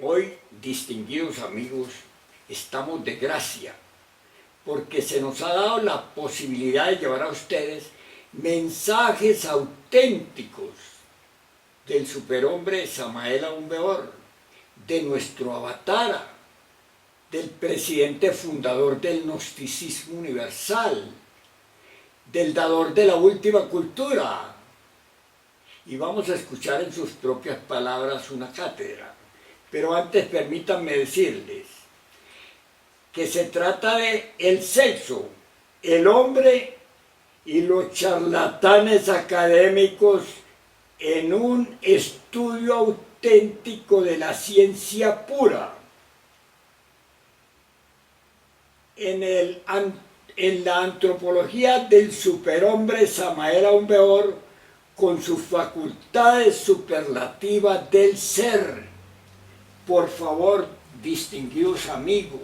Hoy, distinguidos amigos, estamos de gracia porque se nos ha dado la posibilidad de llevar a ustedes mensajes auténticos del superhombre Samael Aún Weor, de nuestro avatar, del presidente fundador del gnosticismo universal, del dador de la última cultura. Y vamos a escuchar en sus propias palabras una cátedra. Pero antes permítanme decirles que se trata de el sexo, el hombre y los charlatanes académicos en un estudio auténtico de la ciencia pura. En la antropología del superhombre Samael Aún Weor, con sus facultades superlativas del ser. Por favor, distinguidos amigos,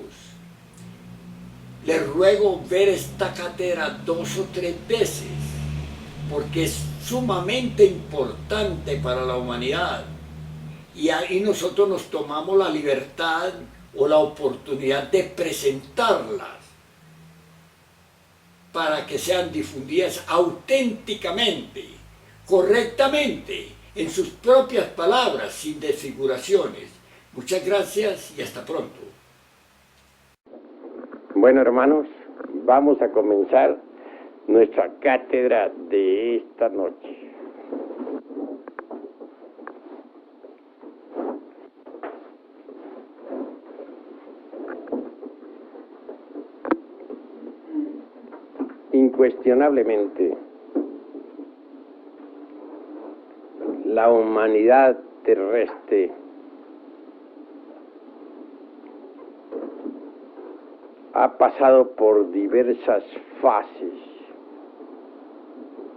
les ruego ver esta cátedra 2 o 3 veces, porque es sumamente importante para la humanidad. Y ahí nosotros nos tomamos la libertad o la oportunidad de presentarlas para que sean difundidas auténticamente, correctamente, en sus propias palabras, sin desfiguraciones. Muchas gracias y hasta pronto. Bueno, hermanos, vamos a comenzar nuestra cátedra de esta noche. Incuestionablemente, la humanidad terrestre ha pasado por diversas fases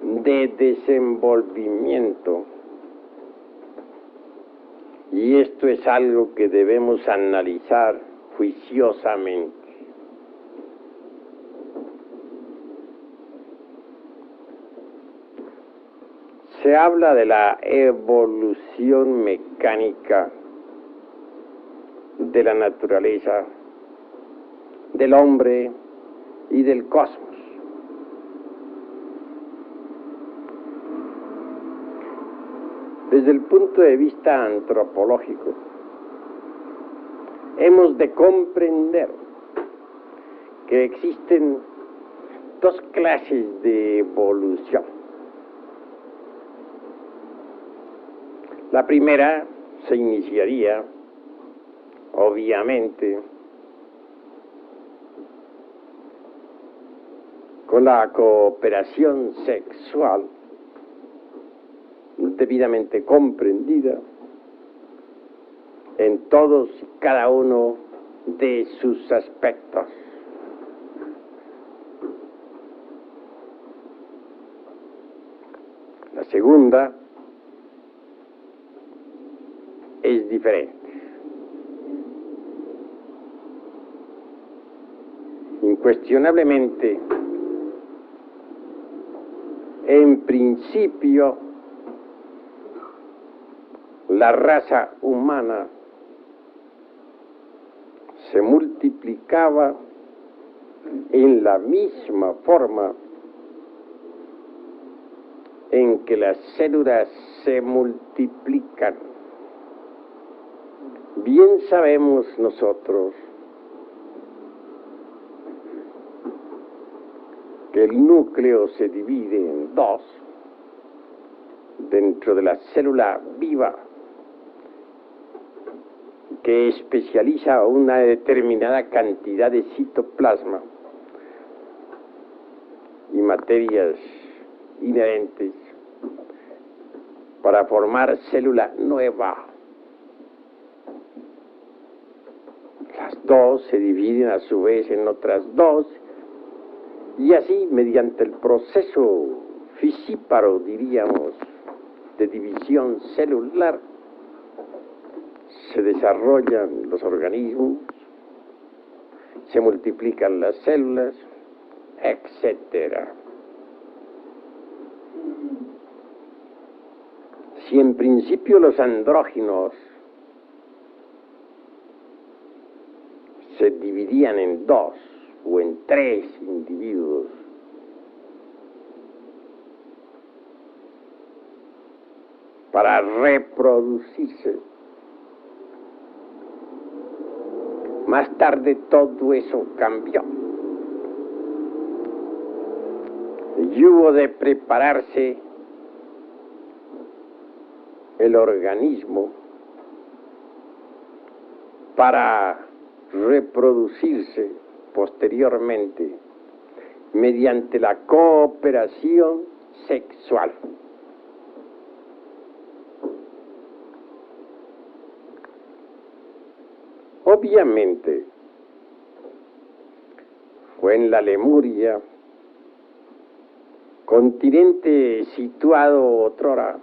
de desenvolvimiento, y esto es algo que debemos analizar juiciosamente. Se habla de la evolución mecánica de la naturaleza, del hombre y del cosmos. Desde el punto de vista antropológico, hemos de comprender que existen dos clases de evolución. La primera se iniciaría, obviamente, con la cooperación sexual debidamente comprendida en todos y cada uno de sus aspectos. La segunda es diferente. Incuestionablemente, en principio, la raza humana se multiplicaba en la misma forma en que las células se multiplican. Bien sabemos nosotros que el núcleo se divide en dos dentro de la célula viva, que especializa una determinada cantidad de citoplasma y materias inherentes para formar célula nueva. Las dos se dividen a su vez en otras dos, y así, mediante el proceso fisíparo, diríamos, de división celular, se desarrollan los organismos, se multiplican las células, etc. Si en principio los andróginos se dividían en 2 o en 3 individuos. Para reproducirse. Más tarde todo eso cambió. Y hubo de prepararse el organismo para reproducirse posteriormente mediante la cooperación sexual. Obviamente, fue en la Lemuria, continente situado otrora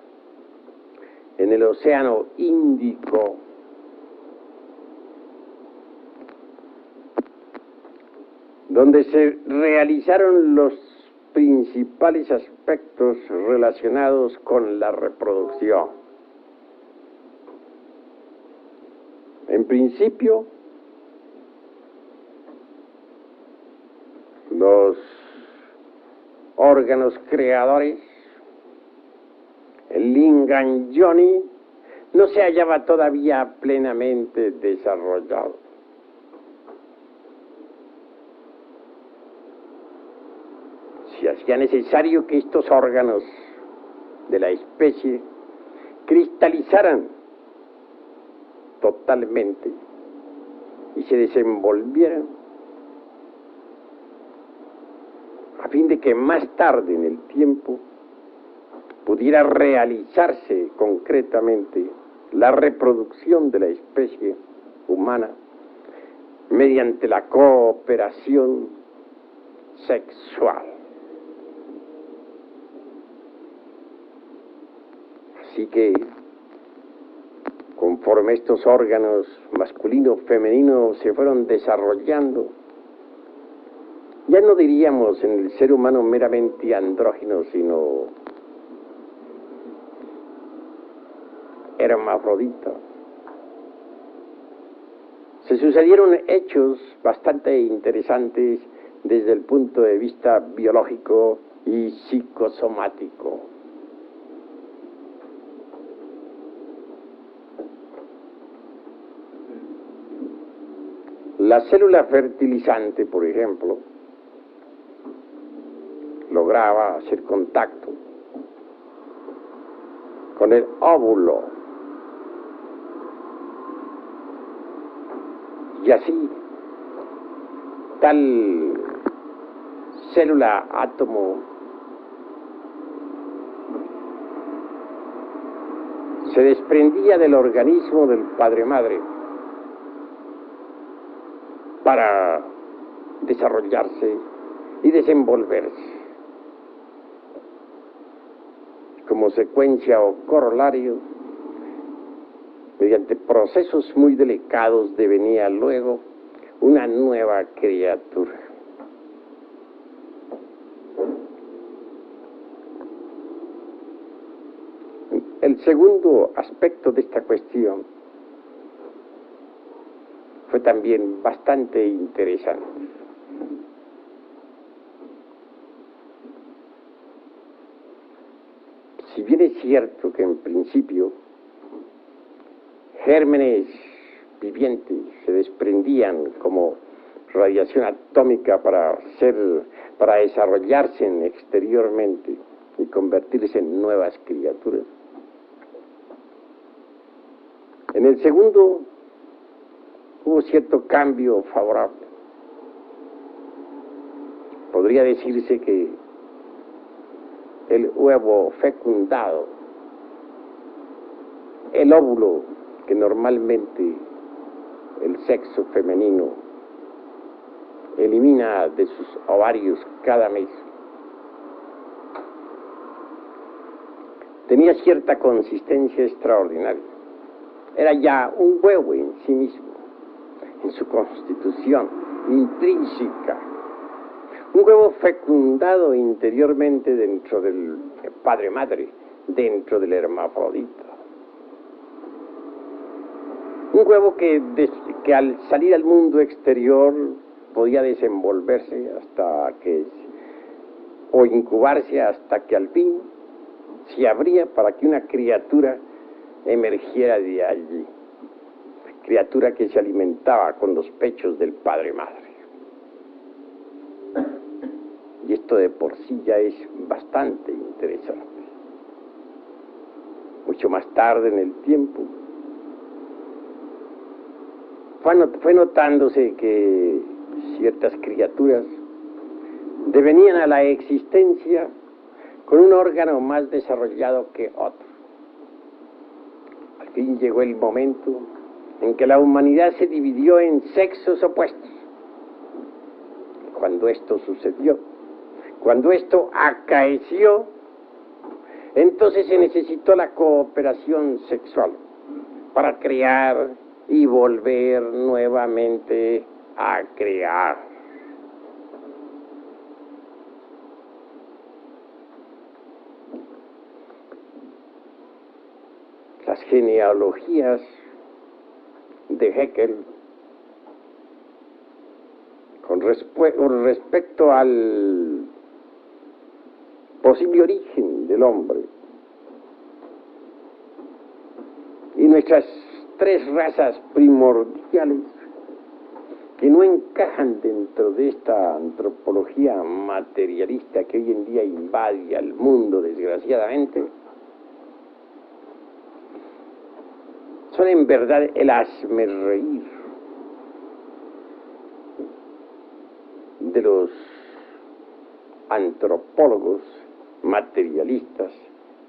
en el Océano Índico, donde se realizaron los principales aspectos relacionados con la reproducción. En principio, los órganos creadores, el lingam yoni, no se hallaba todavía plenamente desarrollado. Se hacía necesario que estos órganos de la especie cristalizaran totalmente y se desenvolvieran a fin de que más tarde en el tiempo pudiera realizarse concretamente la reproducción de la especie humana mediante la cooperación sexual. Así que, conforme estos órganos masculino, femenino se fueron desarrollando, ya no diríamos en el ser humano meramente andrógino, sino hermafrodita. Se sucedieron hechos bastante interesantes desde el punto de vista biológico y psicosomático. La célula fertilizante, por ejemplo, lograba hacer contacto con el óvulo y así tal célula átomo se desprendía del organismo del padre-madre para desarrollarse y desenvolverse. Como secuencia o corolario, mediante procesos muy delicados devenía luego una nueva criatura. El segundo aspecto de esta cuestión fue también bastante interesante. Si bien es cierto que en principio gérmenes vivientes se desprendían como radiación atómica para desarrollarse exteriormente y convertirse en nuevas criaturas, en el segundo hubo cierto cambio favorable. Podría decirse que el huevo fecundado, el óvulo que normalmente el sexo femenino elimina de sus ovarios cada mes, tenía cierta consistencia extraordinaria. Era ya un huevo en sí mismo, en su constitución intrínseca. Un huevo fecundado interiormente dentro del padre-madre, dentro del hermafrodita. Un huevo que al salir al mundo exterior podía desenvolverse o incubarse hasta que al fin se abría para que una criatura emergiera de allí, criatura que se alimentaba con los pechos del padre madre. Y esto de por sí ya es bastante interesante. Mucho más tarde en el tiempo fue notándose que ciertas criaturas devenían a la existencia con un órgano más desarrollado que otro. Al fin llegó el momento en que la humanidad se dividió en sexos opuestos. Cuando esto sucedió, cuando esto acaeció, entonces se necesitó la cooperación sexual para crear y volver nuevamente a crear. Las genealogías de Haeckel con respecto al posible origen del hombre y nuestras tres razas primordiales que no encajan dentro de esta antropología materialista que hoy en día invade al mundo, desgraciadamente, son en verdad el hazmerreír de los antropólogos materialistas,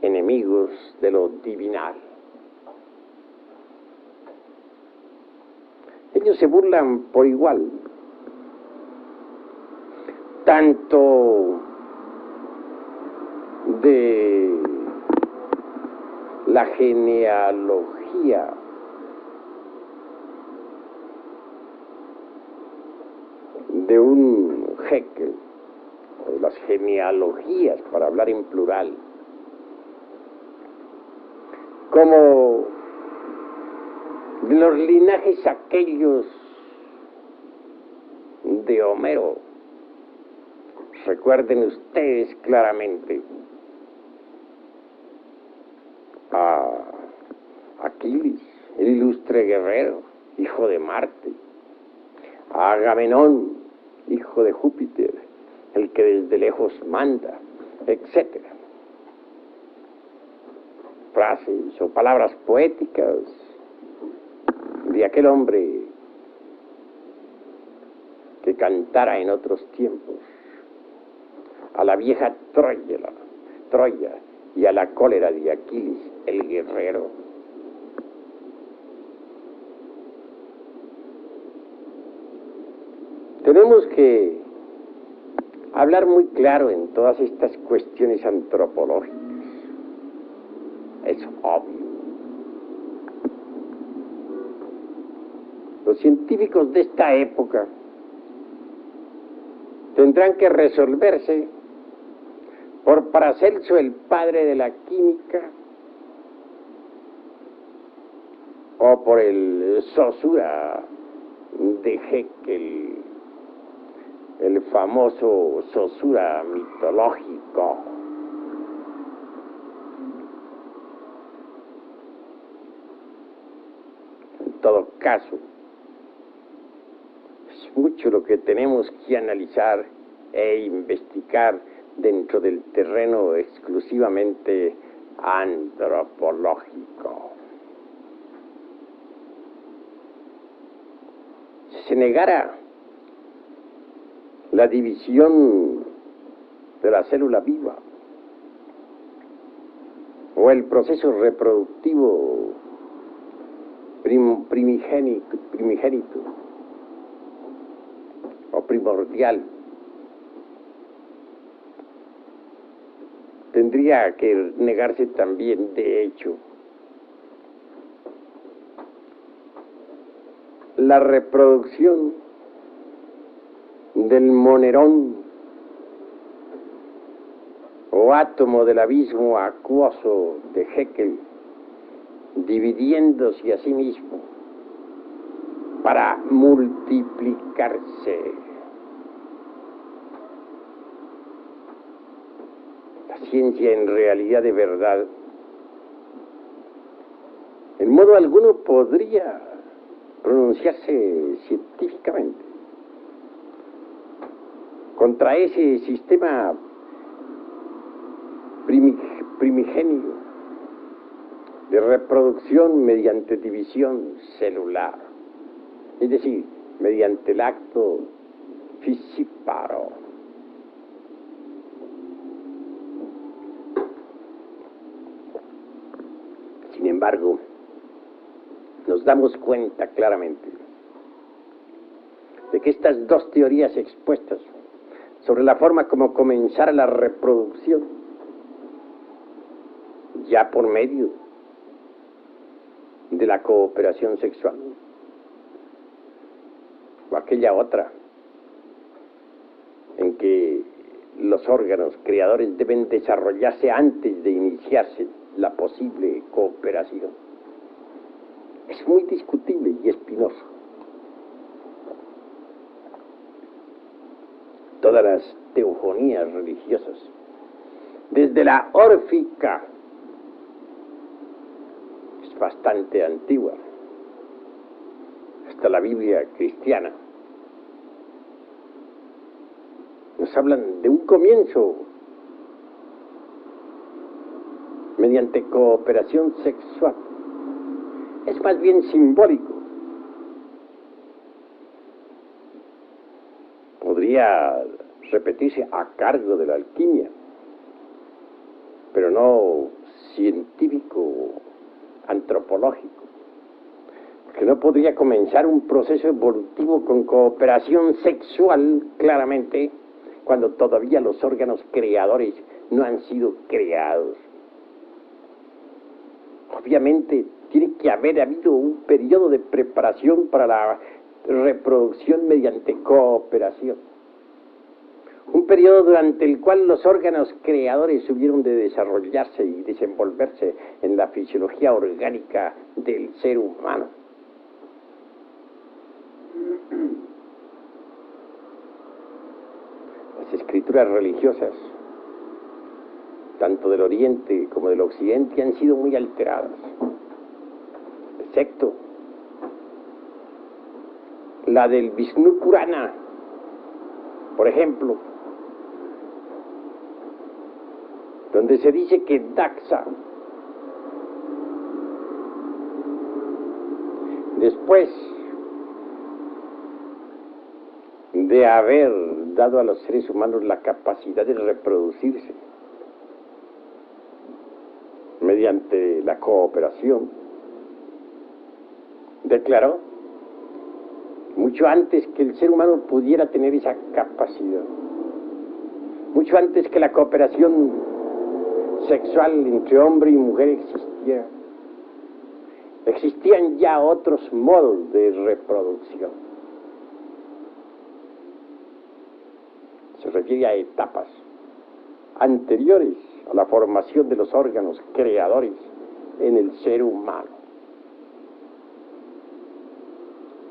enemigos de lo divinal. Ellos se burlan por igual, tanto de la genealogía de un Haeckel, o de las genealogías, para hablar en plural, como de los linajes aquellos de Homero. Recuerden ustedes claramente a Aquiles, el ilustre guerrero, hijo de Marte, a Agamenón, hijo de Júpiter, el que desde lejos manda, etc. Frases o palabras poéticas de aquel hombre que cantara en otros tiempos a la vieja Troya y a la cólera de Aquiles, el guerrero. Tenemos que hablar muy claro en todas estas cuestiones antropológicas. Es obvio. Los científicos de esta época tendrán que resolverse por Paracelso, el padre de la química, o por el Saussure de Haeckel, el famoso Saussure mitológico. En todo caso, es mucho lo que tenemos que analizar e investigar dentro del terreno exclusivamente antropológico. Si se negara la división de la célula viva o el proceso reproductivo primigénito o primordial, tendría que negarse también, de hecho, la reproducción del monerón o átomo del abismo acuoso de Haeckel, dividiéndose a sí mismo para multiplicarse. La ciencia en realidad de verdad, en modo alguno podría pronunciarse científicamente contra ese sistema primigenio de reproducción mediante división celular, es decir, mediante el acto fisíparo. Sin embargo, nos damos cuenta claramente de que estas dos teorías expuestas sobre la forma como comenzara la reproducción, ya por medio de la cooperación sexual, o aquella otra, en que los órganos creadores deben desarrollarse antes de iniciarse la posible cooperación, es muy discutible y espinoso. Todas las teogonías religiosas, desde la órfica, es bastante antigua, hasta la Biblia cristiana, nos hablan de un comienzo mediante cooperación sexual. Es más bien simbólico. Podría repetirse a cargo de la alquimia, pero no científico, antropológico, porque no podría comenzar un proceso evolutivo con cooperación sexual, claramente, cuando todavía los órganos creadores no han sido creados. Obviamente tiene que haber habido un periodo de preparación para la reproducción mediante cooperación. Un periodo durante el cual los órganos creadores hubieron de desarrollarse y desenvolverse en la fisiología orgánica del ser humano. Las escrituras religiosas, tanto del Oriente como del Occidente, han sido muy alteradas, excepto la del Vishnu Purana, por ejemplo, donde se dice que Daksha, después de haber dado a los seres humanos la capacidad de reproducirse mediante la cooperación, declaró, mucho antes que el ser humano pudiera tener esa capacidad, mucho antes que la cooperación sexual entre hombre y mujer existiera, existían ya otros modos de reproducción. Se refiere a etapas anteriores a la formación de los órganos creadores en el ser humano.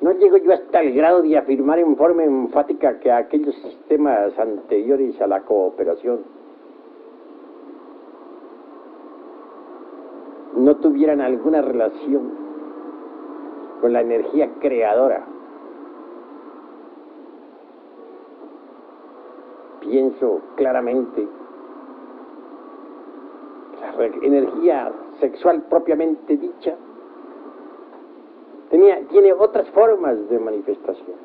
No llego yo hasta el grado de afirmar en forma enfática que aquellos sistemas anteriores a la cooperación no tuvieran alguna relación con la energía creadora. Pienso claramente que la energía sexual propiamente dicha tiene otras formas de manifestación.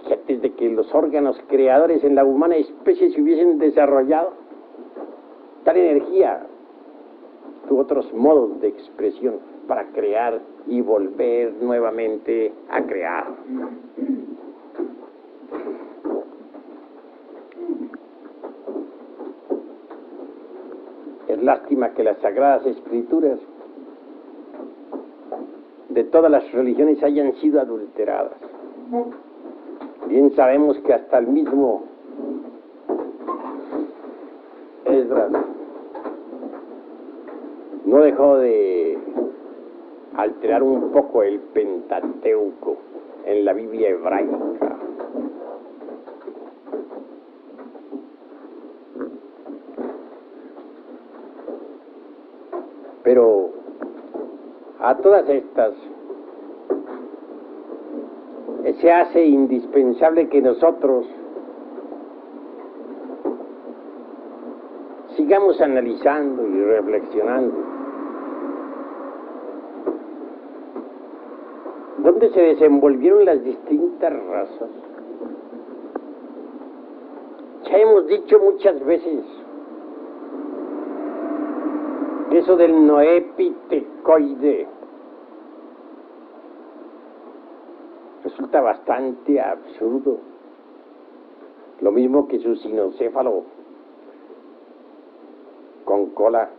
Y antes de que los órganos creadores en la humana especie se hubiesen desarrollado, tal energía tuvo otros modos de expresión para crear y volver nuevamente a crear. Es lástima que las Sagradas Escrituras de todas las religiones hayan sido adulteradas. Bien sabemos que hasta el mismo Esdras no dejó de alterar un poco el Pentateuco en la Biblia hebraica. Pero a todas estas se hace indispensable que nosotros sigamos analizando y reflexionando. ¿Dónde se desenvolvieron las distintas razas? Ya hemos dicho muchas veces eso del noepitecoide resulta bastante absurdo. Lo mismo que su sinocéfalo con cola,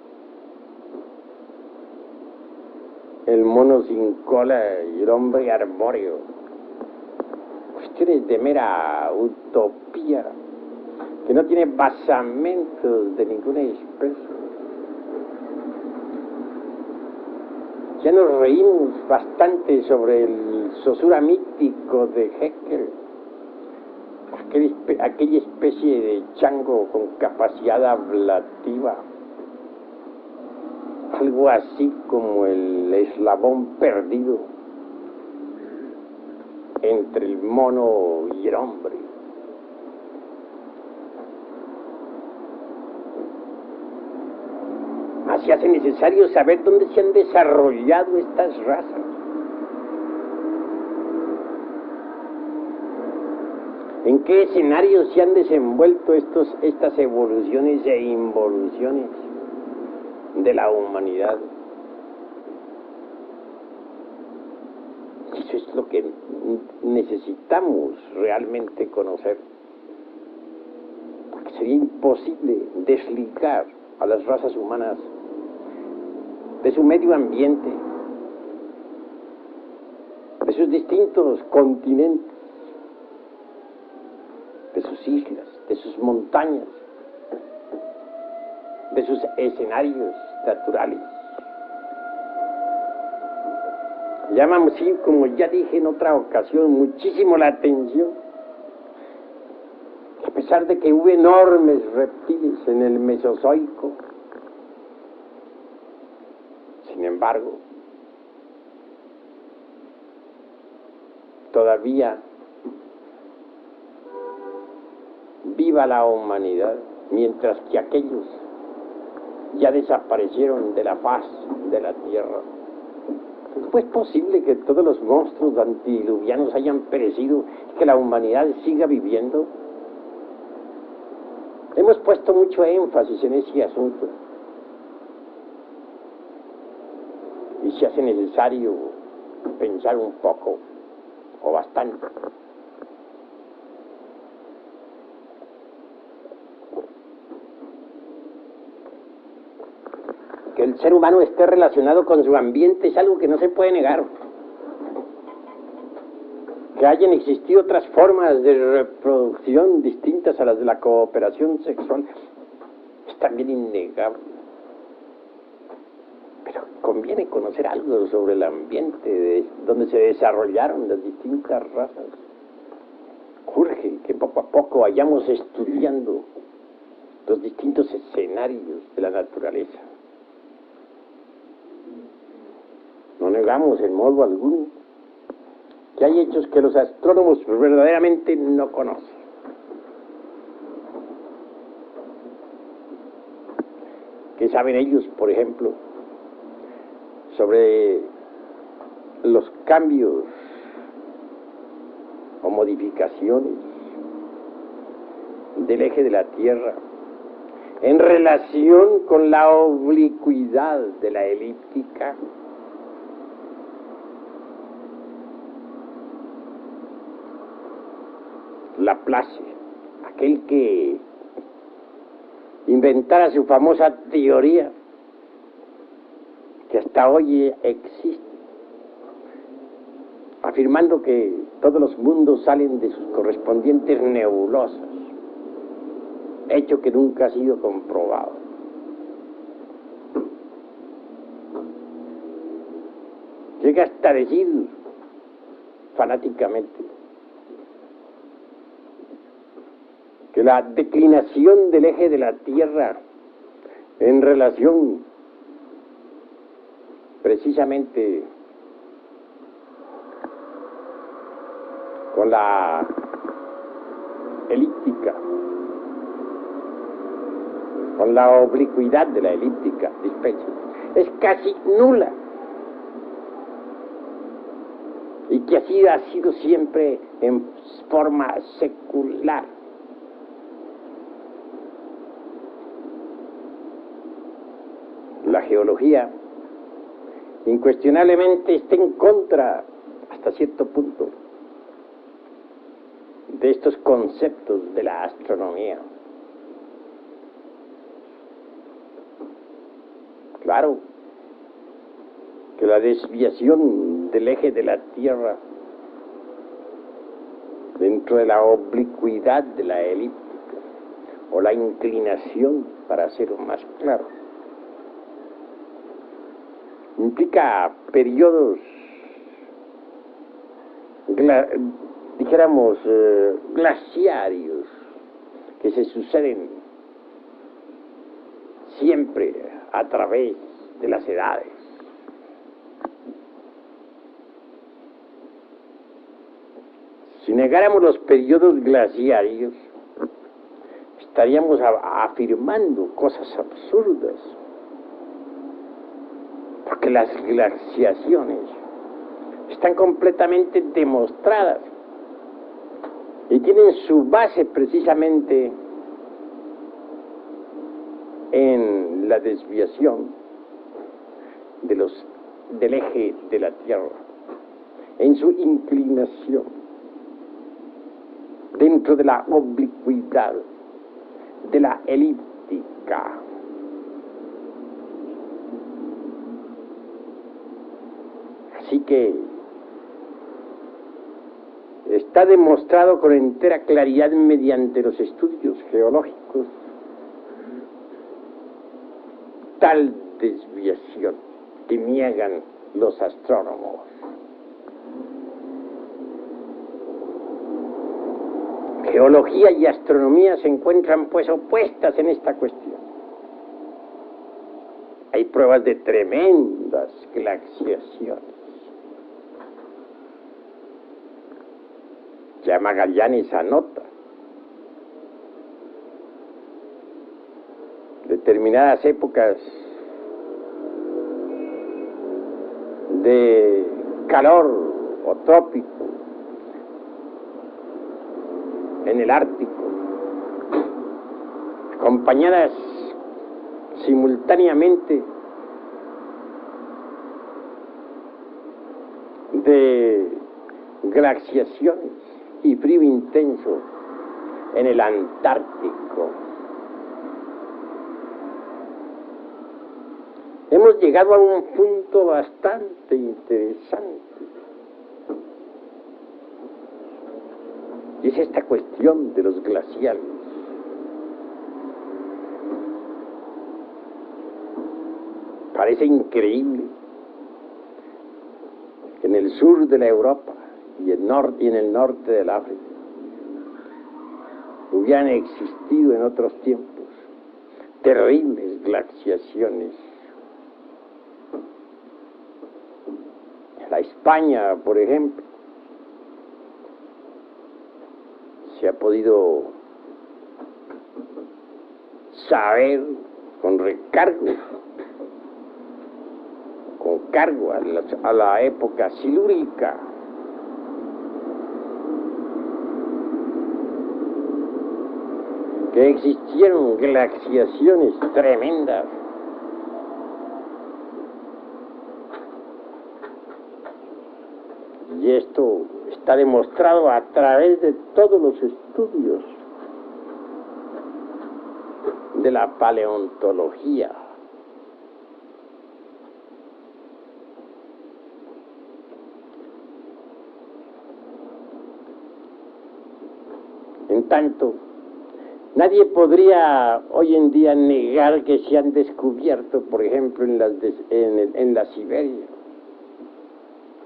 el mono sin cola y el hombre arbóreo. Cuestiones de mera utopía que no tiene basamentos de ninguna especie. Ya nos reímos bastante sobre el Saussure mítico de Haeckel, aquella especie de chango con capacidad ablativa, algo así como el eslabón perdido entre el mono y el hombre. Así hace necesario saber dónde se han desarrollado estas razas. ¿En qué escenarios se han desenvuelto estas evoluciones e involuciones de la humanidad? Eso es lo que necesitamos realmente conocer, porque sería imposible desligar a las razas humanas de su medio ambiente, de sus distintos continentes, de sus islas, de sus montañas, de sus escenarios naturales. Llama, sí, como ya dije en otra ocasión, muchísimo la atención, a pesar de que hubo enormes reptiles en el Mesozoico, sin embargo, todavía viva la humanidad, mientras que aquellos ya desaparecieron de la faz de la Tierra. ¿Cómo es posible que todos los monstruos antidiluvianos hayan perecido y que la humanidad siga viviendo? Hemos puesto mucho énfasis en ese asunto y se hace necesario pensar un poco o bastante. Que el ser humano esté relacionado con su ambiente es algo que no se puede negar. Que hayan existido otras formas de reproducción distintas a las de la cooperación sexual es también innegable. Pero conviene conocer algo sobre el ambiente donde se desarrollaron las distintas razas. Urge que poco a poco vayamos estudiando los distintos escenarios de la naturaleza. No negamos en modo alguno que hay hechos que los astrónomos verdaderamente no conocen. ¿Qué saben ellos, por ejemplo, sobre los cambios o modificaciones del eje de la Tierra en relación con la oblicuidad de la elíptica? Laplace, aquel que inventara su famosa teoría, que hasta hoy existe, afirmando que todos los mundos salen de sus correspondientes nebulosas, hecho que nunca ha sido comprobado. llega hasta decir fanáticamente que la declinación del eje de la Tierra en relación precisamente con la elíptica, con la oblicuidad de la elíptica dispersa, es casi nula, y que así ha sido siempre en forma secular. La geología incuestionablemente está en contra, hasta cierto punto, de estos conceptos de la astronomía. Claro que la desviación del eje de la Tierra dentro de la oblicuidad de la elíptica, o la inclinación, para ser más claro, implica periodos, dijéramos, glaciarios, que se suceden siempre a través de las edades. Si negáramos los periodos glaciarios, estaríamos afirmando cosas absurdas, porque las glaciaciones están completamente demostradas y tienen su base precisamente en la desviación del eje de la Tierra, en su inclinación dentro de la oblicuidad de la elíptica. Así que está demostrado con entera claridad mediante los estudios geológicos tal desviación que niegan los astrónomos. Geología y astronomía se encuentran pues opuestas en esta cuestión. Hay pruebas de tremendas glaciaciones. Ya Magallanes anota determinadas épocas de calor o trópico en el Ártico, acompañadas simultáneamente de glaciaciones y frío intenso en el Antártico. Hemos llegado a un punto bastante interesante, y es esta cuestión de los glaciales. Parece increíble que en el sur de la Europa y en el norte del África hubieran existido en otros tiempos terribles glaciaciones. La España, por ejemplo, se ha podido saber con cargo a la época silúrica, que existieron glaciaciones tremendas. Y esto está demostrado a través de todos los estudios de la paleontología. En tanto, nadie podría hoy en día negar que se han descubierto, por ejemplo, en la Siberia,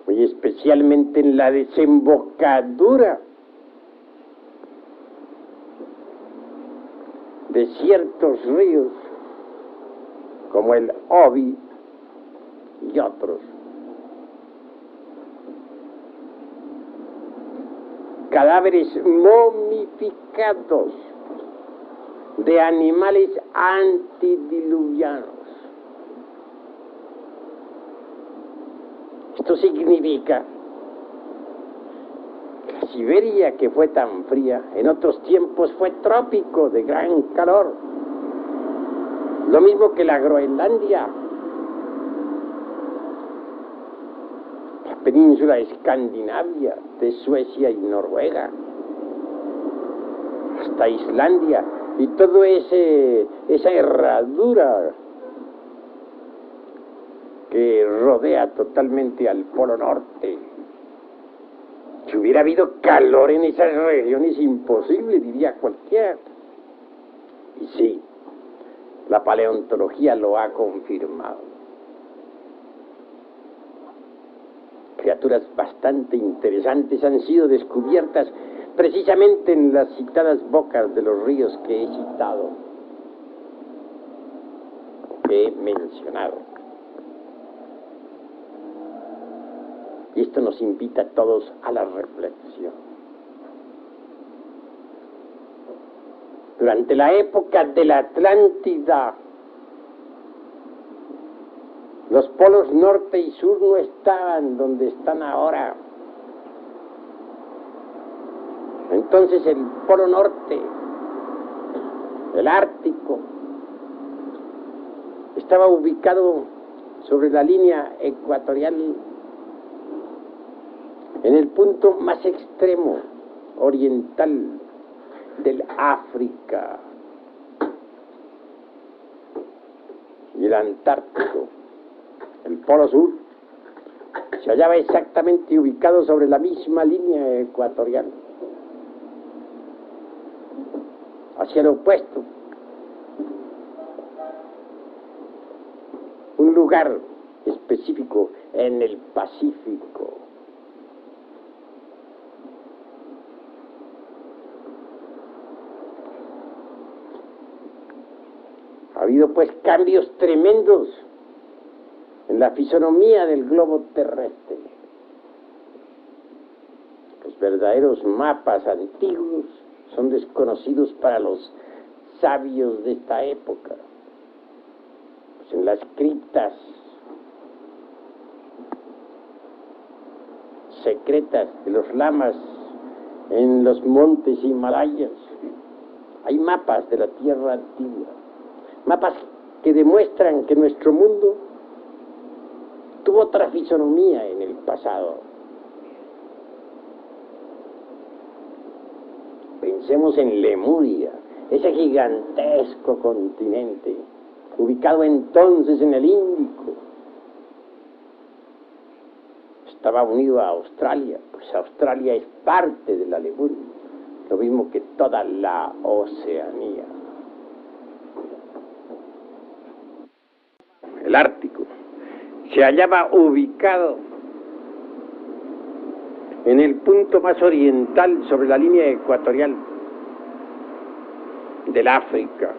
y especialmente en la desembocadura de ciertos ríos, como el Obi y otros. Cadáveres momificados de animales antediluvianos. Esto significa que la Siberia, que fue tan fría, en otros tiempos fue trópico de gran calor. Lo mismo que la Groenlandia, la península escandinavia de Suecia y Noruega, hasta Islandia, y todo esa herradura que rodea totalmente al Polo Norte. Si hubiera habido calor en esas regiones, imposible, diría cualquiera. Y sí, la paleontología lo ha confirmado. Criaturas bastante interesantes han sido descubiertas precisamente en las citadas bocas de los ríos que he citado, que he mencionado. Y esto nos invita a todos a la reflexión. Durante la época de la Atlántida, los polos norte y sur no estaban donde están ahora. Entonces el polo norte, el Ártico, estaba ubicado sobre la línea ecuatorial, en el punto más extremo oriental del África, y el Antártico, el Polo Sur, se hallaba exactamente ubicado sobre la misma línea ecuatorial, hacia el opuesto, un lugar específico en el Pacífico. Ha habido pues cambios tremendos en la fisonomía del globo terrestre. Los verdaderos mapas antiguos son desconocidos para los sabios de esta época. Pues en las criptas secretas de los lamas en los montes Himalayas hay mapas de la tierra antigua. Mapas que demuestran que nuestro mundo tuvo otra fisonomía en el pasado. Pensemos en Lemuria, ese gigantesco continente, ubicado entonces en el Índico. Estaba unido a Australia, pues Australia es parte de la Lemuria, lo mismo que toda la Oceanía. El Ártico se hallaba ubicado en el punto más oriental sobre la línea ecuatorial del África.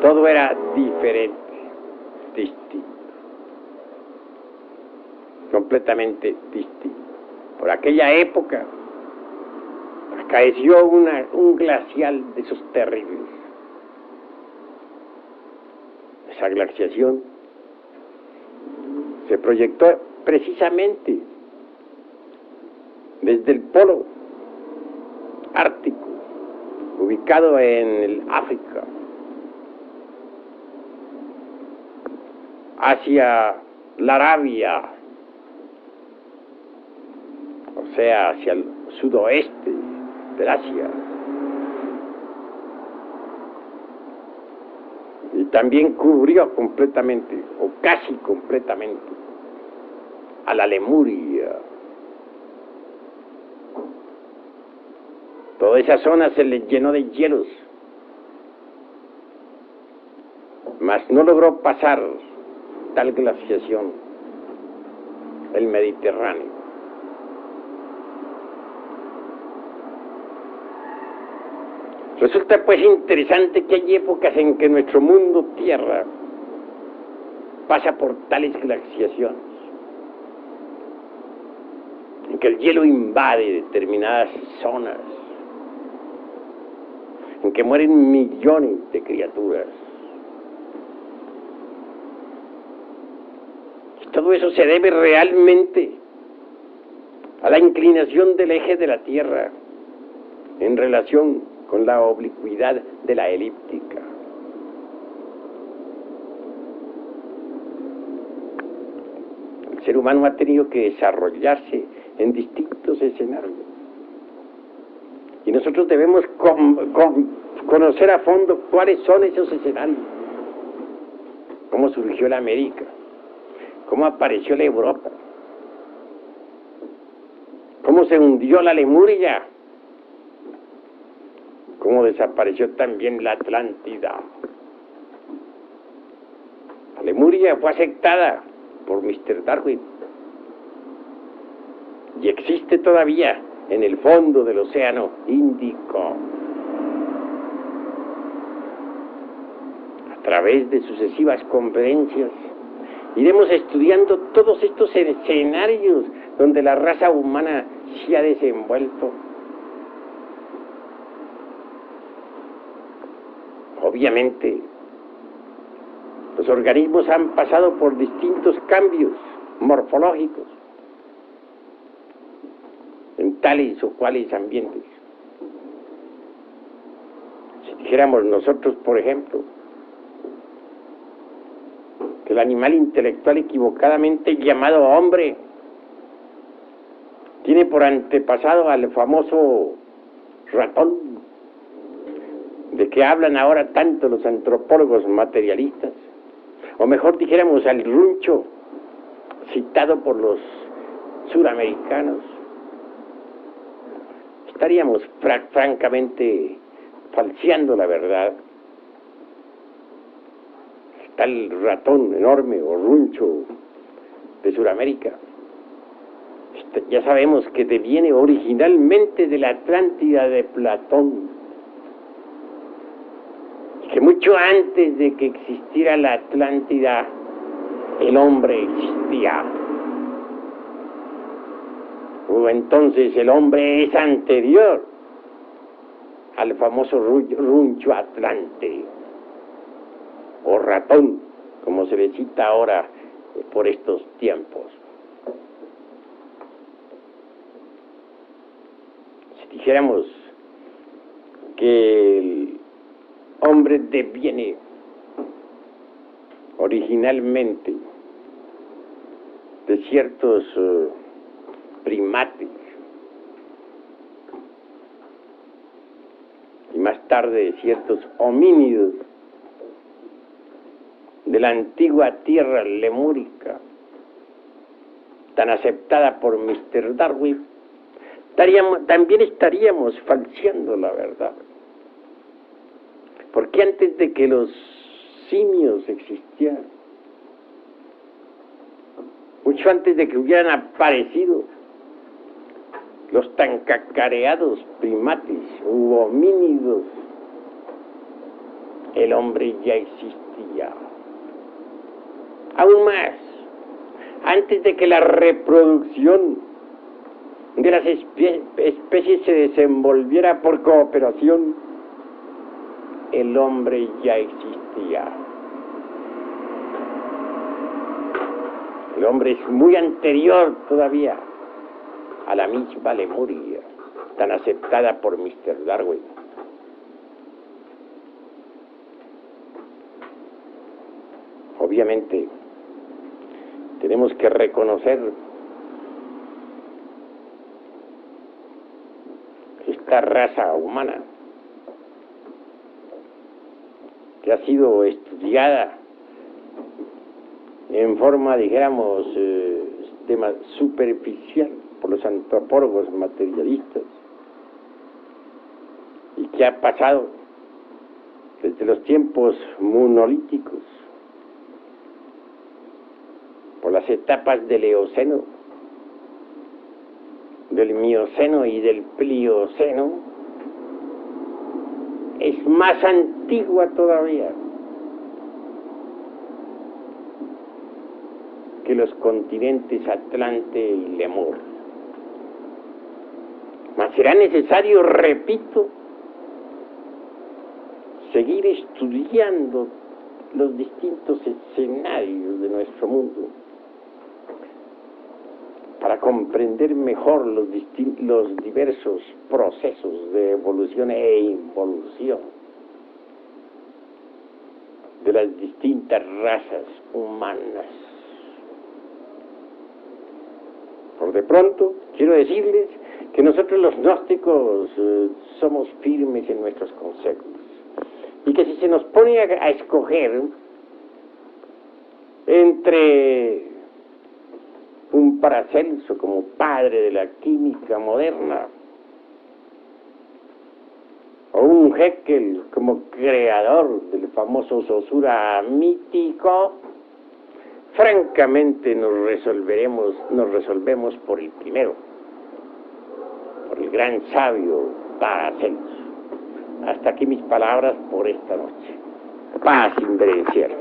Todo era diferente, distinto, completamente distinto. Por aquella época acaeció un glacial de esos terribles. Esa glaciación se proyectó precisamente desde el polo ártico, ubicado en el África, hacia la Arabia, o sea, hacia el sudoeste del Asia. Y también cubrió completamente, o casi completamente, a la Lemuria. Toda esa zona se le llenó de hielos, mas no logró pasar tal glaciación, el Mediterráneo. Resulta pues interesante que hay épocas en que nuestro mundo tierra pasa por tales glaciaciones, en que el hielo invade determinadas zonas, en que mueren millones de criaturas. Y todo eso se debe realmente a la inclinación del eje de la Tierra en relación con la oblicuidad de la elíptica. El ser humano ha tenido que desarrollarse en distintos escenarios. Y nosotros debemos conocer a fondo cuáles son esos escenarios. Cómo surgió la América, cómo apareció la Europa, cómo se hundió la Lemuria, cómo desapareció también la Atlántida. La Lemuria fue aceptada por Mr. Darwin y existe todavía en el fondo del Océano Índico. A través de sucesivas conferencias iremos estudiando todos estos escenarios donde la raza humana se ha desenvuelto. Obviamente, los organismos han pasado por distintos cambios morfológicos en tales o cuales ambientes. Si dijéramos nosotros, por ejemplo, que el animal intelectual equivocadamente llamado hombre tiene por antepasado al famoso ratón, de que hablan ahora tanto los antropólogos materialistas, o mejor dijéramos al runcho citado por los suramericanos, estaríamos francamente falseando la verdad. Está el ratón enorme o runcho de Suramérica. Ya sabemos que deviene originalmente de la Atlántida de Platón, que mucho antes de que existiera la Atlántida, el hombre existía. O entonces el hombre es anterior al famoso runcho atlante, o ratón, como se le cita ahora por estos tiempos. Si dijéramos que el hombre deviene originalmente de ciertos primates y más tarde de ciertos homínidos de la antigua tierra lemúrica, tan aceptada por Mr. Darwin, también estaríamos falseando la verdad. Porque antes de que los simios existieran, mucho antes de que hubieran aparecido los tan cacareados primates u homínidos, el hombre ya existía. Aún más, antes de que la reproducción de las especies se desenvolviera por cooperación, el hombre ya existía. El hombre es muy anterior todavía a la misma Lemuria, tan aceptada por Mr. Darwin. Obviamente, tenemos que reconocer esta raza humana que ha sido estudiada en forma, dijéramos, superficial por los antropólogos materialistas y que ha pasado desde los tiempos monolíticos por las etapas del Eoceno, del Mioceno y del Plioceno, es más antigua todavía que los continentes Atlante y Lemur. Mas será necesario, repito, seguir estudiando los distintos escenarios de nuestro mundo para comprender mejor los diversos procesos de evolución e involución de las distintas razas humanas. Por de pronto, quiero decirles que nosotros los gnósticos somos firmes en nuestros conceptos y que si se nos pone a escoger entre un Paracelso como padre de la química moderna o un Haeckel como creador del famoso Saussure mítico, francamente nos resolvemos por el primero, por el gran sabio Paracelso. Hasta aquí mis palabras por esta noche. Paz inverencial.